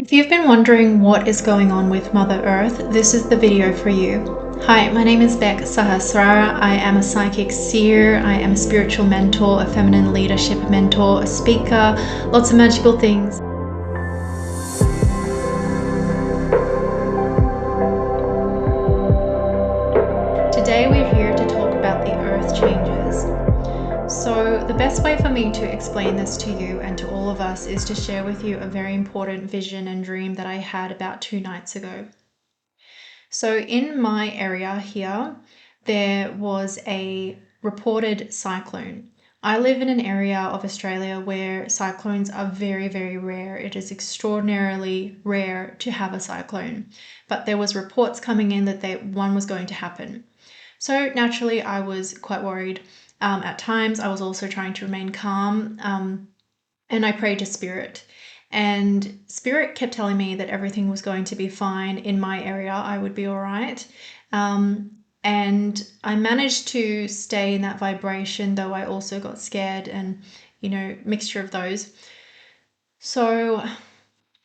If you've been wondering what is going on with Mother Earth, this is the video for you. Hi, my name is Beck Sahasrara. I am a psychic seer, I am a spiritual mentor, a feminine leadership mentor, a speaker, lots of magical things. Today we're here to talk about the Earth changes. So the best way for me to explain this to you and to all of us is to share with you a very important vision and dream that I had about 2 nights ago. So in my area here, there was a reported cyclone. I live in an area of Australia where cyclones are very, very rare. It is extraordinarily rare to have a cyclone, but there was reports coming in that one was going to happen. So naturally, I was quite worried. At times, I was also trying to remain calm, and I prayed to Spirit. And Spirit kept telling me that everything was going to be fine in my area. I would be all right. And I managed to stay in that vibration, though I also got scared and, mixture of those. So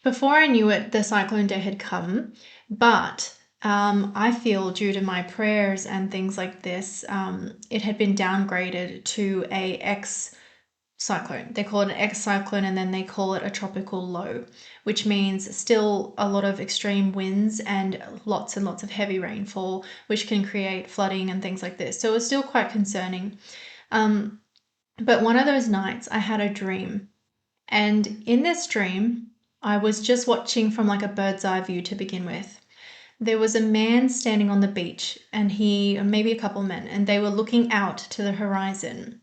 before I knew it, the cyclone day had come, but I feel due to my prayers and things like this, it had been downgraded to a X-cyclone. They call it an X-cyclone and then they call it a tropical low, which means still a lot of extreme winds and lots of heavy rainfall, which can create flooding and things like this. So it's still quite concerning. But one of those nights I had a dream, and in this dream, I was just watching from like a bird's eye view to begin with. There was a man standing on the beach and maybe a couple men, and they were looking out to the horizon.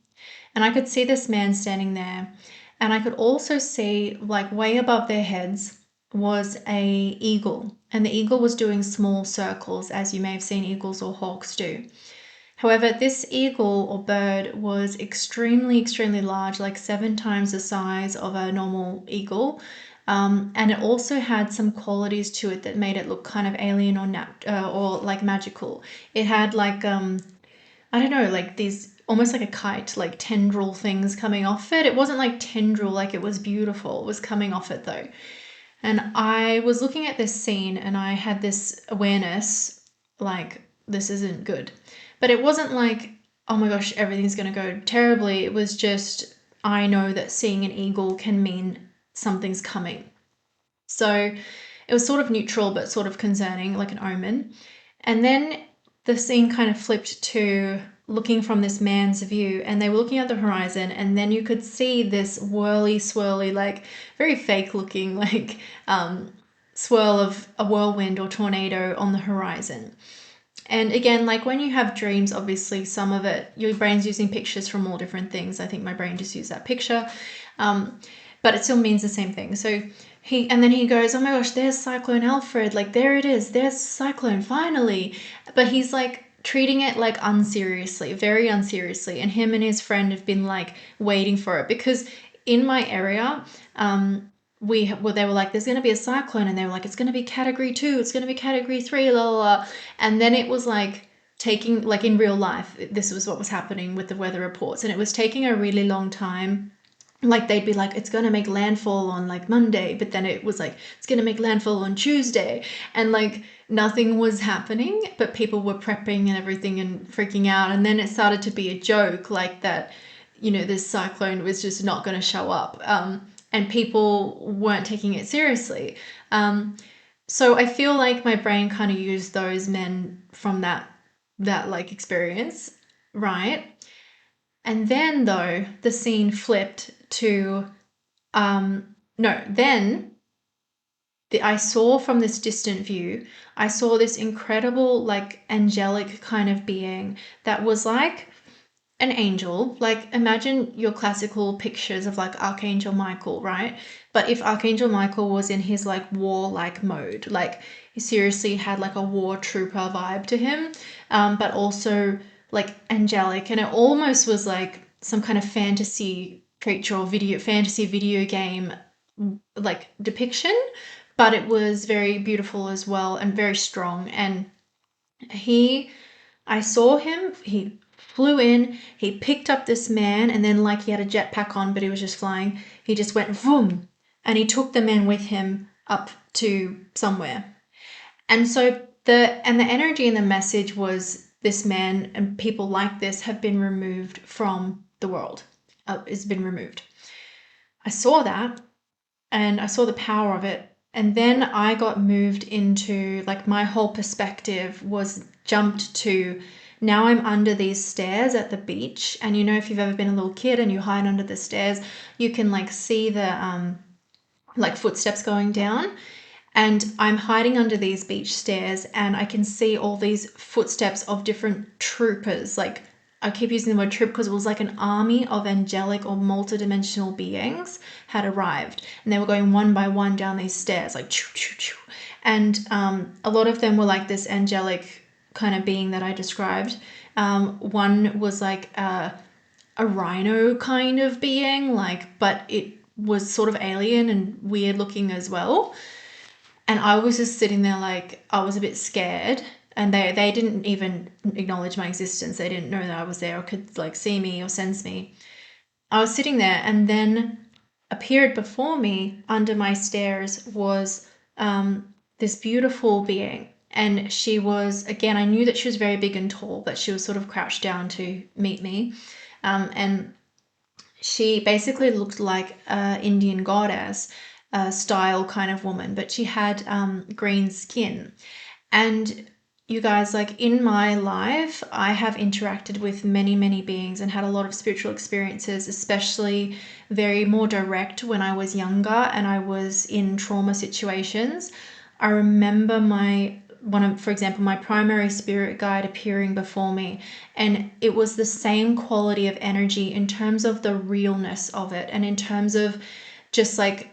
And I could see this man standing there, and I could also see like way above their heads was a eagle, and the eagle was doing small circles, as you may have seen eagles or hawks do. However, this eagle or bird was extremely large, like 7 times the size of a normal eagle. And it also had some qualities to it that made it look kind of alien or like magical. It had like, I don't know, like these almost like a kite, like tendril things coming off it. It wasn't like tendril, like it was beautiful. It was coming off it though. And I was looking at this scene and I had this awareness, like, this isn't good. But it wasn't like, oh my gosh, everything's going to go terribly. It was just, I know that seeing an eagle can mean something's coming. So it was sort of neutral, but sort of concerning, like an omen. And then the scene kind of flipped to looking from this man's view, and they were looking at the horizon, and then you could see this whirly, swirly, like very fake looking, like swirl of a whirlwind or tornado on the horizon. And again, like when you have dreams, obviously some of it, your brain's using pictures from all different things. I think my brain just used that picture, but it still means the same thing. So then he goes, oh my gosh, there's Cyclone Alfred. Like, there it is. There's Cyclone, finally. But he's like treating it like unseriously, very unseriously. And him and his friend have been like waiting for it, because in my area, they were like, there's going to be a cyclone, and they were like, it's going to be category 2, it's going to be category 3, la la la. And then it was like taking, like in real life, this was what was happening with the weather reports, and it was taking a really long time. Like they'd be like, it's going to make landfall on like Monday, but then it was like, it's going to make landfall on Tuesday, and like nothing was happening, but people were prepping and everything and freaking out. And then it started to be a joke, like that, this cyclone was just not going to show up. And people weren't taking it seriously. So I feel like my brain kind of used those men from that like experience, right? And then though, the scene flipped to, I saw from this distant view, I saw this incredible, like angelic kind of being that was like an angel. Like imagine your classical pictures of like Archangel Michael, right? But if Archangel Michael was in his like war-like mode, like he seriously had like a war trooper vibe to him, but also like angelic, and it almost was like some kind of fantasy creature or fantasy video game like depiction, but it was very beautiful as well and very strong. And I saw him, he flew in, he picked up this man, and then like he had a jetpack on, but he was just flying. He just went vroom, and he took the man with him up to somewhere. And so the energy and the message was, this man and people like this have been removed from the world. It's been removed. I saw that and I saw the power of it. And then I got moved into, like, my whole perspective was jumped to, now I'm under these stairs at the beach. And you know, if you've ever been a little kid and you hide under the stairs, you can like see the like footsteps going down. And I'm hiding under these beach stairs and I can see all these footsteps of different troopers. Like, I keep using the word troop because it was like an army of angelic or multidimensional beings had arrived, and they were going one by one down these stairs, like choo, choo, choo. And a lot of them were like this angelic kind of being that I described. One was like a rhino kind of being, like, but it was sort of alien and weird looking as well. And I was just sitting there, like, I was a bit scared. And they didn't even acknowledge my existence. They didn't know that I was there or could like see me or sense me. I was sitting there, and then appeared before me under my stairs was this beautiful being. And she was, again, I knew that she was very big and tall, but she was sort of crouched down to meet me. And she basically looked like an Indian goddess style kind of woman, but she had green skin. And you guys, like, in my life, I have interacted with many, many beings and had a lot of spiritual experiences, especially very more direct when I was younger and I was in trauma situations. I remember for example, my primary spirit guide appearing before me, and it was the same quality of energy in terms of the realness of it and in terms of just like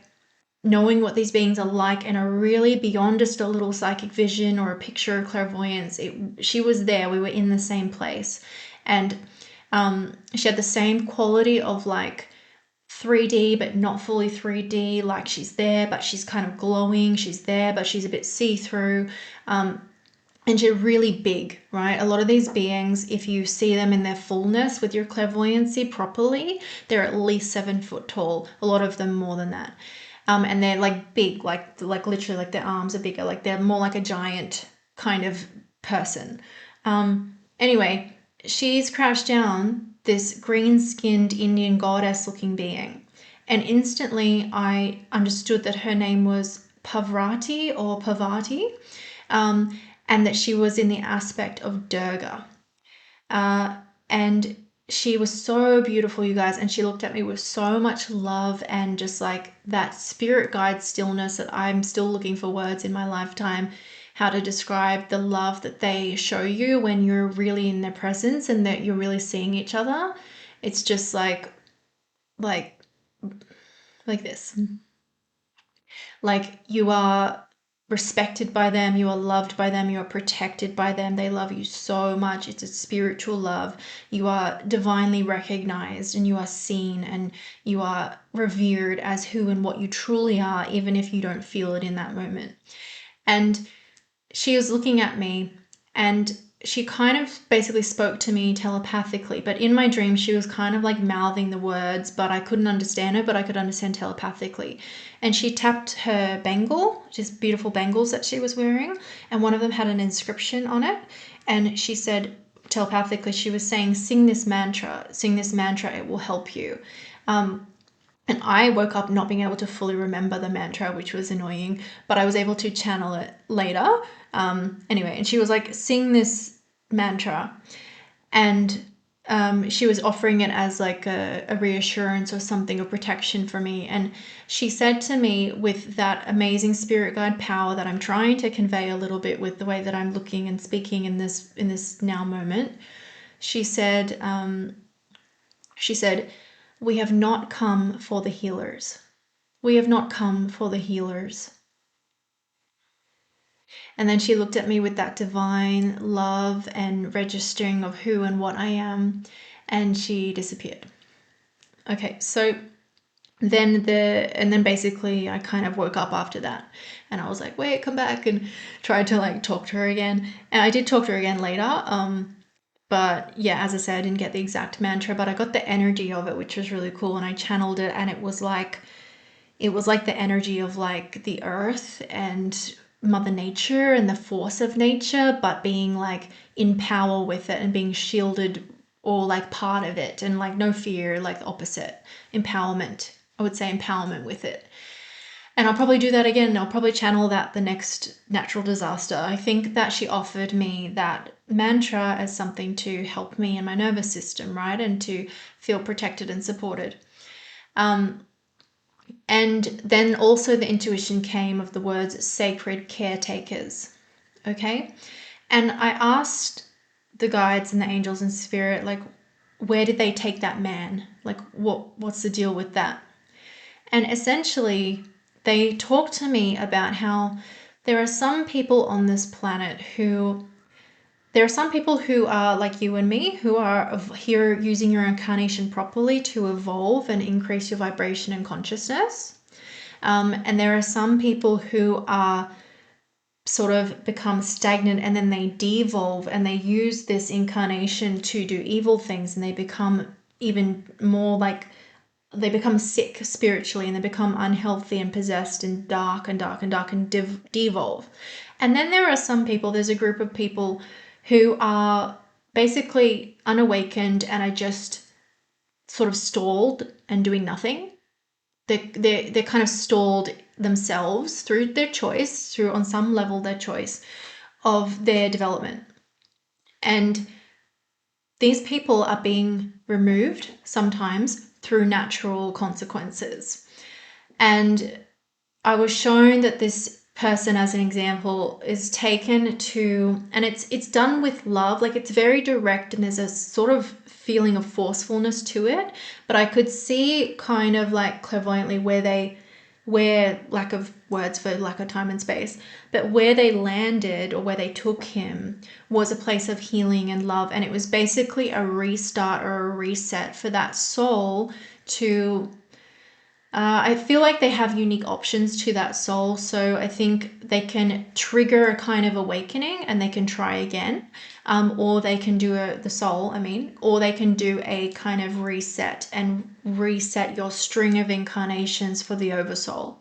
knowing what these beings are like and are really beyond just a little psychic vision or a picture of clairvoyance. She was there. We were in the same place. And she had the same quality of like 3D, but not fully 3D. Like, she's there, but she's kind of glowing. She's there, but she's a bit see-through. And she's really big, right? A lot of these beings, if you see them in their fullness with your clairvoyancy properly, they're at least 7 foot tall. A lot of them more than that. And they're like big, like literally, like their arms are bigger, like they're more like a giant kind of person. Anyway, she's crouched down, this green-skinned Indian goddess-looking being, and instantly I understood that her name was Pavrati or Pavati, and that she was in the aspect of Durga. And she was so beautiful, you guys, and she looked at me with so much love and just like that spirit guide stillness that I'm still looking for words in my lifetime how to describe the love that they show you when you're really in their presence and that you're really seeing each other. It's just like this. Like, you are respected by them, you are loved by them, you are protected by them. They love you so much. It's a spiritual love. You are divinely recognized and you are seen and you are revered as who and what you truly are, even if you don't feel it in that moment. And she was looking at me and she kind of basically spoke to me telepathically, but in my dream she was kind of like mouthing the words, but I couldn't understand her, but I could understand telepathically. And she tapped her bangle, just beautiful bangles that she was wearing, and one of them had an inscription on it. And she said telepathically, she was saying, sing this mantra, it will help you. And I woke up not being able to fully remember the mantra, which was annoying, but I was able to channel it later. Anyway, and she was like, sing this mantra. And she was offering it as like a reassurance or something of protection for me. And she said to me, with that amazing spirit guide power that I'm trying to convey a little bit with the way that I'm looking and speaking in this now moment, she said, we have not come for the healers. We have not come for the healers. And then she looked at me with that divine love and registering of who and what I am, and she disappeared. Okay, so then basically I kind of woke up after that and I was like, wait, come back, and tried to like talk to her again. And I did talk to her again later. But yeah, as I said, I didn't get the exact mantra, but I got the energy of it, which was really cool. And I channeled it and it was like, it was like the energy of like the earth and Mother Nature and the force of nature, but being like in power with it and being shielded or like part of it, and like no fear, like the opposite, empowerment. I would say empowerment with it. And I'll probably do that again. I'll probably channel that the next natural disaster. I think that she offered me that mantra as something to help me in my nervous system, right? And to feel protected and supported. And then also the intuition came of the words sacred caretakers. Okay. And I asked the guides and the angels and spirit, like, where did they take that man? Like, what's the deal with that? And essentially, they talked to me about how there are some people on this planet who are like you and me, who are here using your incarnation properly to evolve and increase your vibration and consciousness. And there are some people who are sort of become stagnant and then they devolve and they use this incarnation to do evil things, and they become even more like, they become sick spiritually and they become unhealthy and possessed and dark and dark and dark and devolve. And then there are some people, there's a group of people who are basically unawakened and are just sort of stalled and doing nothing. They're kind of stalled themselves through their choice, through on some level their choice of their development. And these people are being removed sometimes through natural consequences. And I was shown that this person, as an example, is taken to, and it's done with love, like it's very direct and there's a sort of feeling of forcefulness to it, but I could see kind of like clairvoyantly where lack of words for lack of time and space, but where they landed or where they took him was a place of healing and love. And it was basically a restart or a reset for that soul to I feel like they have unique options to that soul. So I think they can trigger a kind of awakening and they can try again. Or they can do or they can do a kind of reset and reset your string of incarnations for the oversoul.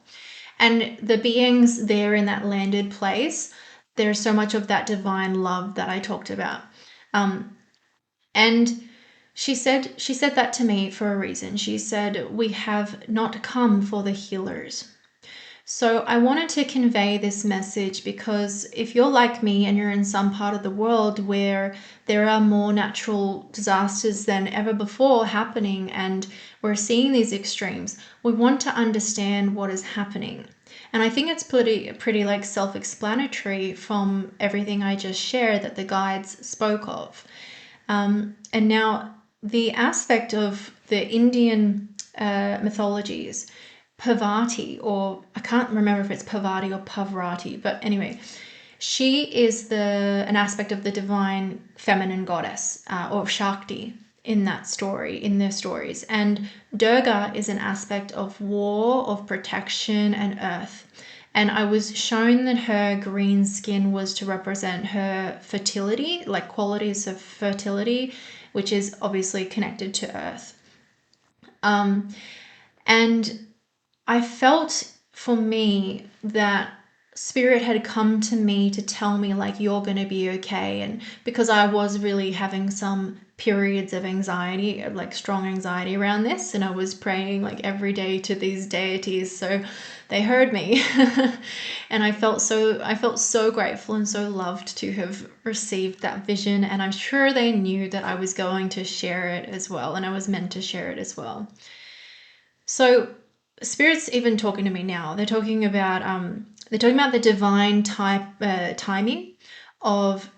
And the beings there in that landed place, there's so much of that divine love that I talked about. And she said that to me for a reason. She said, we have not come for the healers. So I wanted to convey this message because if you're like me and you're in some part of the world where there are more natural disasters than ever before happening and we're seeing these extremes, we want to understand what is happening. And I think it's pretty like self-explanatory from everything I just shared that the guides spoke of. And now the aspect of the Indian mythologies, Parvati, or I can't remember if it's Parvati or Pavarati, but anyway, she is an aspect of the divine feminine goddess or Shakti in that story, in their stories. And Durga is an aspect of war, of protection and earth. And I was shown that her green skin was to represent her fertility, like qualities of fertility, which is obviously connected to earth. And I felt for me that spirit had come to me to tell me like, you're going to be okay. And because I was really having some periods of anxiety, like strong anxiety around this, and I was praying like every day to these deities, so they heard me. And I felt so grateful and so loved to have received that vision, and I'm sure they knew that I was going to share it as well, and I was meant to share it as well. So Spirit's even talking to me now. They're talking about the divine timing of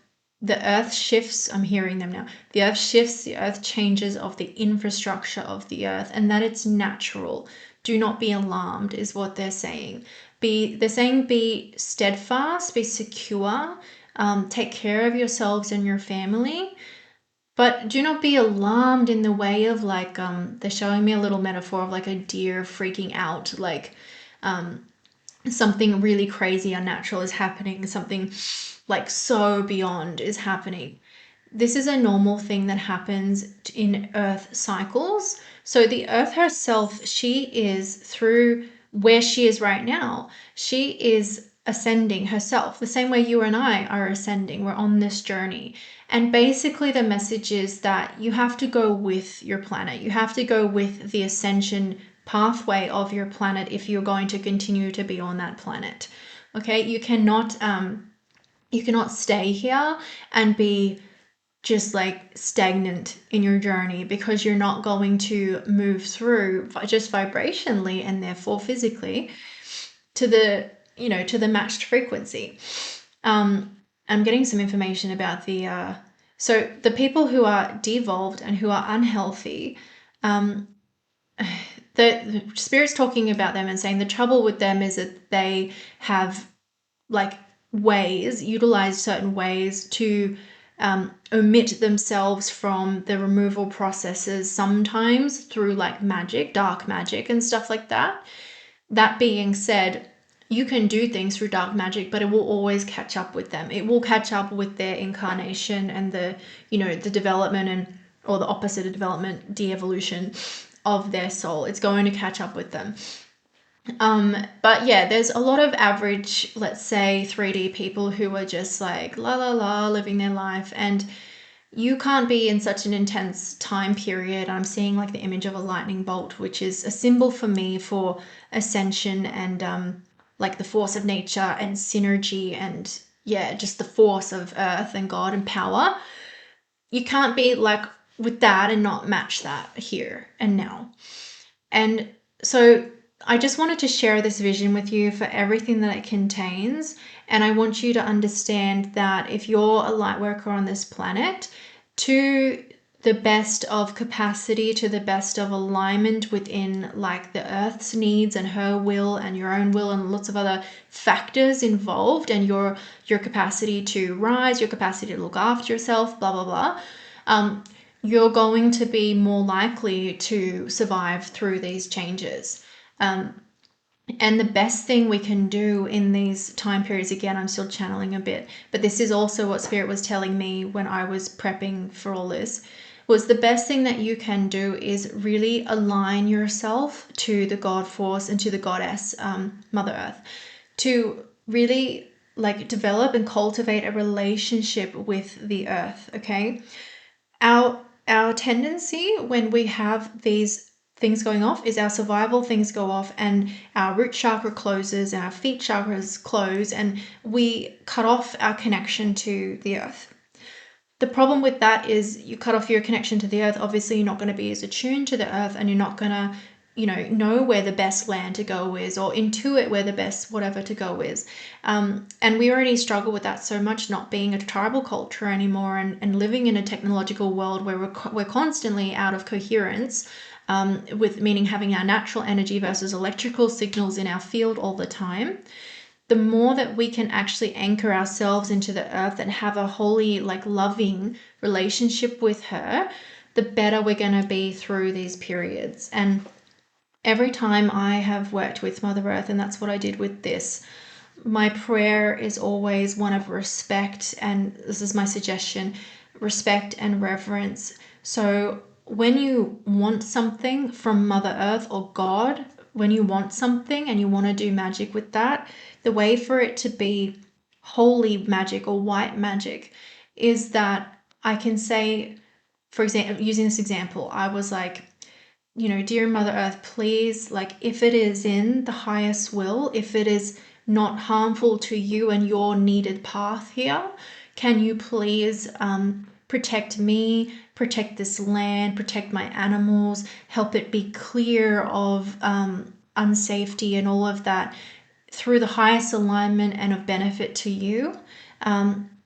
the earth shifts. I'm hearing them now. The earth shifts, the earth changes of the infrastructure of the earth, and that it's natural. Do not be alarmed is what they're saying. They're saying be steadfast, be secure, take care of yourselves and your family. But do not be alarmed in the way of like, they're showing me a little metaphor of like a deer freaking out, like something really crazy unnatural is happening, something like so beyond is happening. This is a normal thing that happens in earth cycles. So the earth herself, she is through where she is right now, she is ascending herself, the same way you and I are ascending. We're on this journey. And basically the message is that you have to go with your planet. You have to go with the ascension pathway of your planet if you're going to continue to be on that planet. Okay, you cannot stay here and be just like stagnant in your journey, because you're not going to move through just vibrationally and therefore physically to the matched frequency. I'm getting some information about so the people who are devolved and who are unhealthy, the spirit's talking about them and saying the trouble with them is that they have like utilize certain ways to omit themselves from the removal processes, sometimes through like magic, dark magic and stuff like that. That being said, you can do things through dark magic, but it will always catch up with them. It will catch up with their incarnation and the development or the opposite of development, de-evolution of their soul. It's going to catch up with them. But yeah, there's a lot of average, let's say 3D people who are just like la la la living their life, and you can't be in such an intense time period. I'm seeing like the image of a lightning bolt, which is a symbol for me for ascension and like the force of nature and synergy and just the force of earth and God and power. You can't be like with that and not match that here and now. And so I just wanted to share this vision with you for everything that it contains. And I want you to understand that if you're a light worker on this planet, to the best of capacity, to the best of alignment within like the earth's needs and her will and your own will and lots of other factors involved, and your capacity to rise, your capacity to look after yourself, blah, blah, blah, you're going to be more likely to survive through these changes. And the best thing we can do in these time periods, again, I'm still channeling a bit, but this is also what Spirit was telling me when I was prepping for all this, was the best thing that you can do is really align yourself to the God force and to the goddess, Mother Earth, to really like develop and cultivate a relationship with the earth, okay? Our tendency when we have these things going off is our survival things go off and our root chakra closes and our feet chakras close and we cut off our connection to the earth. The problem with that is you cut off your connection to the earth, obviously you're not going to be as attuned to the earth and you're not going to know where the best land to go is or intuit where the best whatever to go is. And we already struggle with that so much, not being a tribal culture anymore and living in a technological world where we're constantly out of coherence, with meaning having our natural energy versus electrical signals in our field all the time. The more that we can actually anchor ourselves into the earth and have a holy, like loving relationship with her, the better we're going to be through these periods. And every time I have worked with Mother Earth, and that's what I did with this, my prayer is always one of respect, and this is my suggestion, respect and reverence. So when you want something from Mother Earth or God, when you want something and you want to do magic with that, the way for it to be holy magic or white magic is that I can say, for example, using this example, I was like, dear Mother Earth, please, like if it is in the highest will, if it is not harmful to you and your needed path here, can you please protect me, protect this land, protect my animals, help it be clear of unsafety and all of that through the highest alignment and of benefit to you.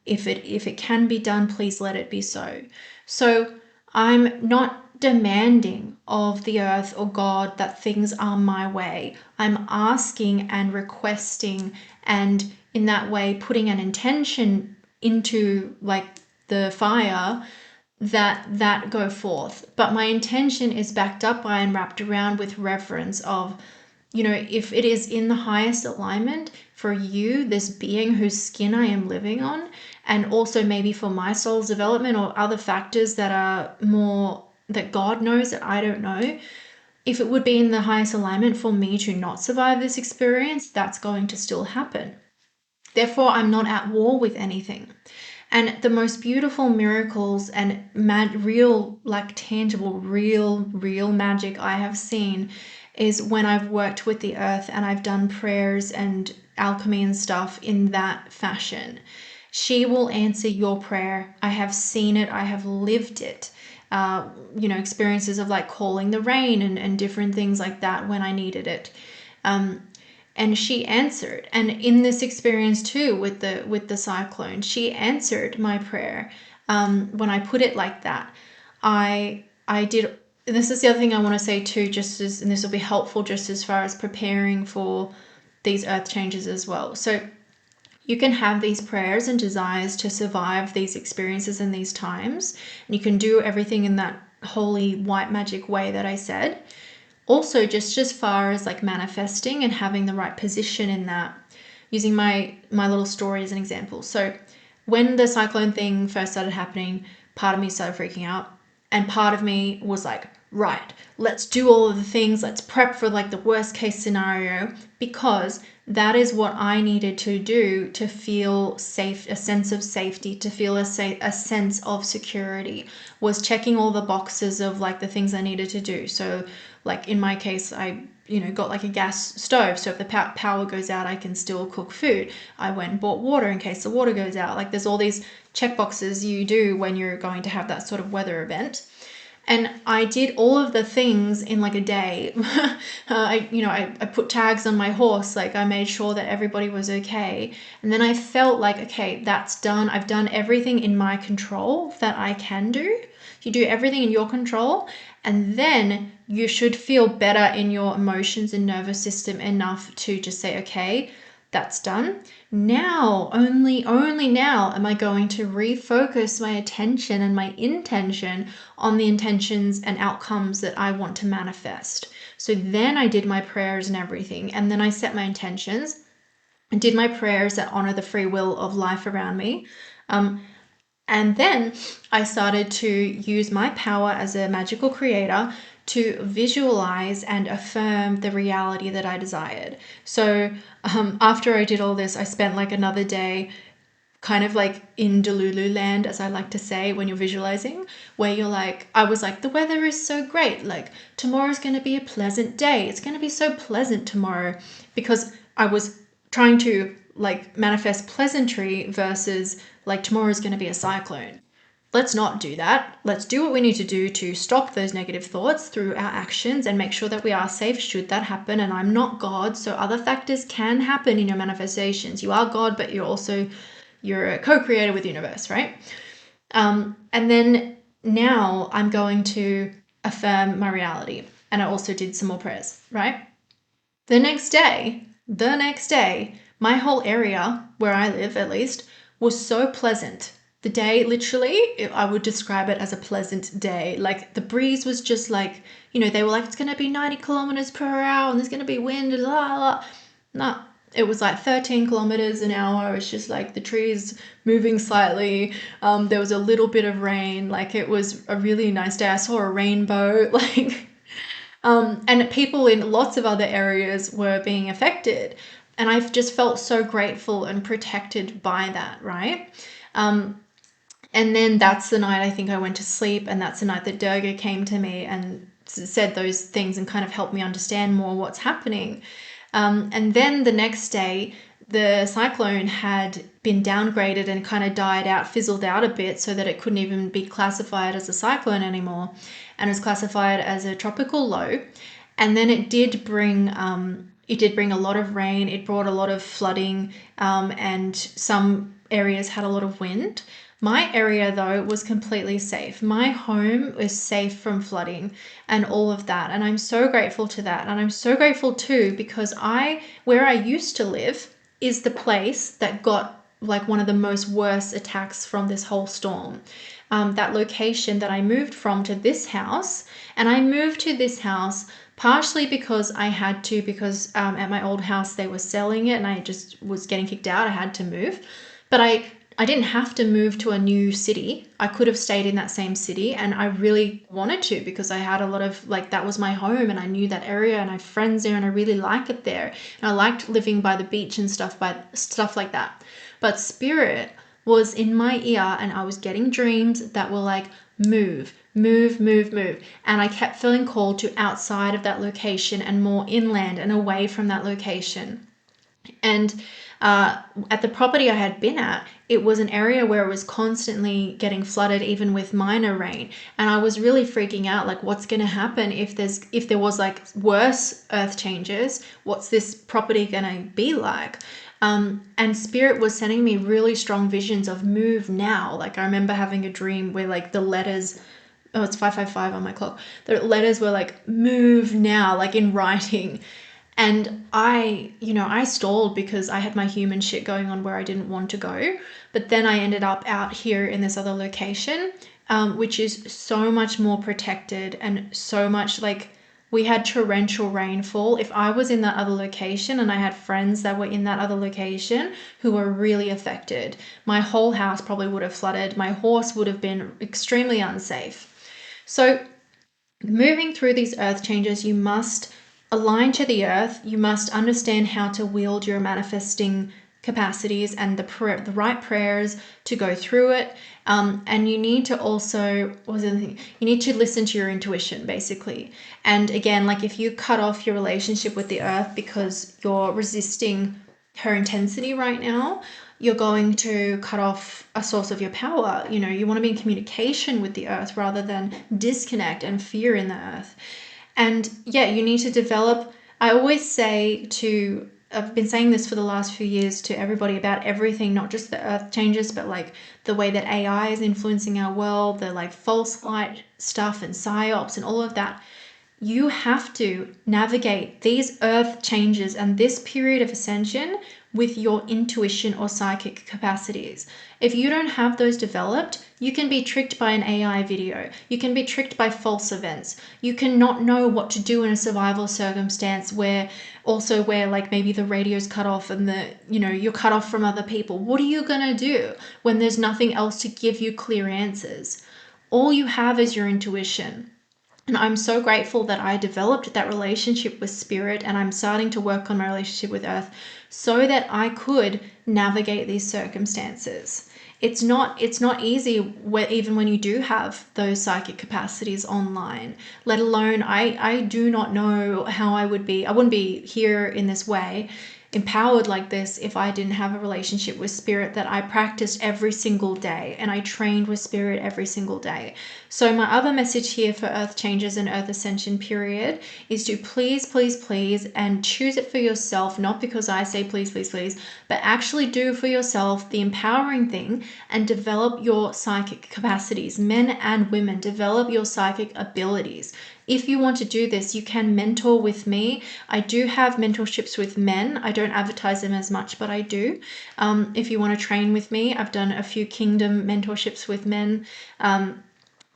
If it can be done, please let it be so. So I'm not demanding of the earth or God that things are my way. I'm asking and requesting, and in that way putting an intention into like the fire that go forth. But my intention is backed up by and wrapped around with reverence of, if it is in the highest alignment for you, this being whose skin I am living on, and also maybe for my soul's development or other factors that are more that God knows that I don't know, if it would be in the highest alignment for me to not survive this experience, that's going to still happen. Therefore, I'm not at war with anything. And the most beautiful miracles and real, like tangible, real magic I have seen is when I've worked with the earth and I've done prayers and alchemy and stuff in that fashion. She will answer your prayer. I have seen it. I have lived it. Experiences of like calling the rain and different things like that when I needed it. And she answered. And in this experience too, with the cyclone, she answered my prayer. When I put it like that, I did. This is the other thing I want to say too, and this will be helpful just as far as preparing for these earth changes as well. So you can have these prayers and desires to survive these experiences and these times, and you can do everything in that holy white magic way that I said. Also, just as far as like manifesting and having the right position in that, using my little story as an example. So when the cyclone thing first started happening, part of me started freaking out, and part of me was like, right, let's do all of the things, let's prep for like the worst case scenario, because that is what I needed to do to feel safe, a sense of safety, to feel a sense of security, was checking all the boxes of like the things I needed to do. So like in my case, I got like a gas stove, so if the power goes out, I can still cook food. I went and bought water in case the water goes out. Like there's all these check boxes you do when you're going to have that sort of weather event. And I did all of the things in like a day. I put tags on my horse. Like I made sure that everybody was okay. And then I felt like, okay, that's done. I've done everything in my control that I can do. You do everything in your control, and then you should feel better in your emotions and nervous system enough to just say, okay, that's done. Now, only now am I going to refocus my attention and my intention on the intentions and outcomes that I want to manifest. So then I did my prayers and everything, and then I set my intentions and did my prayers that honor the free will of life around me. And then I started to use my power as a magical creator to visualize and affirm the reality that I desired. So after I did all this, I spent like another day kind of like in Delulu land, as I like to say, when you're visualizing, where you're like, I was like, the weather is so great. Like tomorrow's going to be a pleasant day. It's going to be so pleasant tomorrow, because I was trying to like manifest pleasantry versus like tomorrow's going to be a cyclone. Let's not do that. Let's do what we need to do to stop those negative thoughts through our actions and make sure that we are safe should that happen. And I'm not God, so other factors can happen in your manifestations. You are God, but you're a co-creator with the universe, right? And then now I'm going to affirm my reality. And I also did some more prayers, right? The next day, my whole area where I live, at least, was so pleasant. The day, literally, I would describe it as a pleasant day. Like the breeze was just like, they were like, it's going to be 90 kilometers per hour and there's going to be wind, blah, blah. No, it was like 13 kilometers an hour. It's just like the trees moving slightly. There was a little bit of rain. Like it was a really nice day. I saw a rainbow, like, and people in lots of other areas were being affected. And I've just felt so grateful and protected by that, right? And then that's the night I think I went to sleep, and that's the night that Durga came to me and said those things and kind of helped me understand more what's happening. And then the next day, the cyclone had been downgraded and kind of died out, fizzled out a bit, so that it couldn't even be classified as a cyclone anymore, and was classified as a tropical low. And then it did bring a lot of rain. It brought a lot of flooding, and some areas had a lot of wind. My area, though, was completely safe. My home was safe from flooding and all of that. And I'm so grateful to that. And I'm so grateful too, because where I used to live is the place that got like one of the most worst attacks from this whole storm. That location that I moved from to this house, and I moved to this house partially because I had to, because at my old house they were selling it and I just was getting kicked out. I had to move. But I didn't have to move to a new city. I could have stayed in that same city, and I really wanted to because I had a lot of, like, that was my home and I knew that area and I have friends there and I really like it there. And I liked living by the beach and stuff like that. But spirit was in my ear and I was getting dreams that were like, move, move, move, move. And I kept feeling called to outside of that location and more inland and away from that location. And at the property I had been at, it was an area where it was constantly getting flooded, even with minor rain. And I was really freaking out, like, what's going to happen if there was like worse earth changes? What's this property going to be like? And spirit was sending me really strong visions of move now. Like, I remember having a dream where like the letters, oh, it's 555 on my clock. The letters were like, move now, like in writing. And I stalled because I had my human shit going on where I didn't want to go. But then I ended up out here in this other location, which is so much more protected and so much like, we had torrential rainfall. If I was in that other location and I had friends that were in that other location who were really affected, my whole house probably would have flooded. My horse would have been extremely unsafe. So moving through these earth changes, you must align to the earth. You must understand how to wield your manifesting capacities and the right prayers to go through it. And you need to also, you need to listen to your intuition, basically. And again, like, if you cut off your relationship with the earth because you're resisting her intensity right now, you're going to cut off a source of your power. You want to be in communication with the earth rather than disconnect and fear in the earth. And yeah, you need to develop. I always say I've been saying this for the last few years to everybody about everything, not just the earth changes, but like the way that AI is influencing our world, the like false light stuff and psyops and all of that. You have to navigate these earth changes and this period of ascension with your intuition or psychic capacities. If you don't have those developed, you can be tricked by an AI video. You can be tricked by false events. You cannot know what to do in a survival circumstance where like maybe the radio's cut off and you're cut off from other people. What are you going to do when there's nothing else to give you clear answers? All you have is your intuition. And I'm so grateful that I developed that relationship with spirit, and I'm starting to work on my relationship with earth so that I could navigate these circumstances. It's not easy even when you do have those psychic capacities online, let alone I do not know how I wouldn't be here in this way, empowered like this, if I didn't have a relationship with spirit that I practiced every single day and I trained with spirit every single day. So my other message here for earth changes and earth ascension period is to please, please, please, and choose it for yourself, not because I say please, please, please, but actually do for yourself the empowering thing and develop your psychic capacities. Men and women, develop your psychic abilities. If you want to do this, you can mentor with me. I do have mentorships with men. I don't advertise them as much, but I do. If you want to train with me, I've done a few kingdom mentorships with men.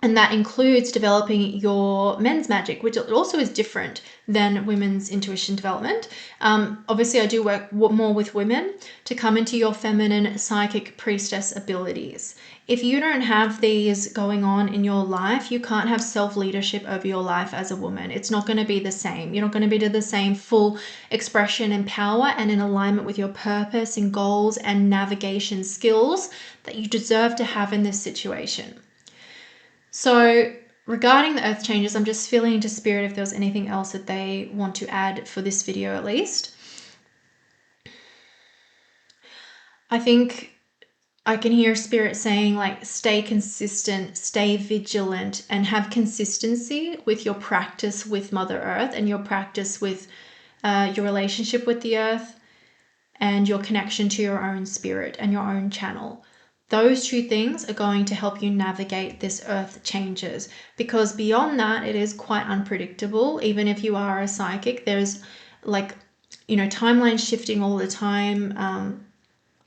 And that includes developing your men's magic, which also is different than women's intuition development. Obviously, I do work more with women to come into your feminine psychic priestess abilities. If you don't have these going on in your life, you can't have self-leadership over your life as a woman. It's not going to be the same. You're not going to be to the same full expression and power and in alignment with your purpose and goals and navigation skills that you deserve to have in this situation. So regarding the earth changes, I'm just feeling into spirit if there's anything else that they want to add for this video at least. I think I can hear spirit saying, like, stay consistent, stay vigilant, and have consistency with your practice with Mother Earth and your practice with your relationship with the earth and your connection to your own spirit and your own channel. Those two things are going to help you navigate this earth changes, because beyond that, it is quite unpredictable. Even if you are a psychic, there's timeline shifting all the time.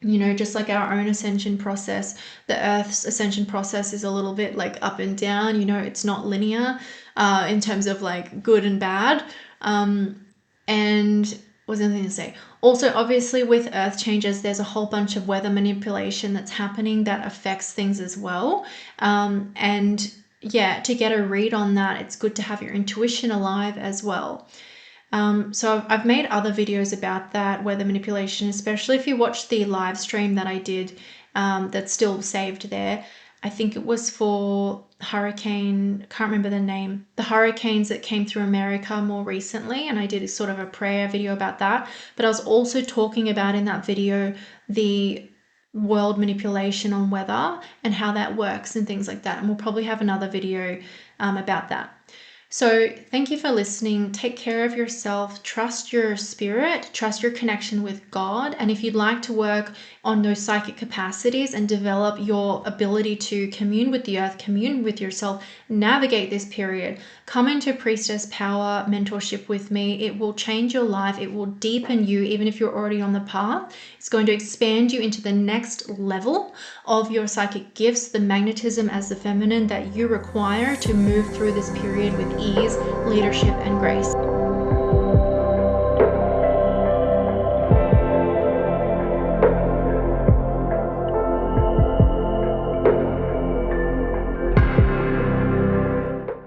Just like our own ascension process, the earth's ascension process is a little bit like up and down. It's not linear in terms of like good and bad. And was the other thing to say? Also, obviously, with earth changes, there's a whole bunch of weather manipulation that's happening that affects things as well. And yeah, to get a read on that, it's good to have your intuition alive as well. So I've made other videos about that, weather manipulation, especially if you watch the live stream that I did, that's still saved there. I think it was for hurricane, can't remember the name, the hurricanes that came through America more recently, and I did sort of a prayer video about that. But I was also talking about in that video the world manipulation on weather and how that works and things like that. And we'll probably have another video about that. So thank you for listening. Take care of yourself. Trust your spirit. Trust your connection with God. And if you'd like to work on those psychic capacities and develop your ability to commune with the earth, commune with yourself, navigate this period, come into Priestess Power mentorship with me. It will change your life. It will deepen you, even if you're already on the path. It's going to expand you into the next level of your psychic gifts, the magnetism as the feminine that you require to move through this period with ease, leadership, and grace.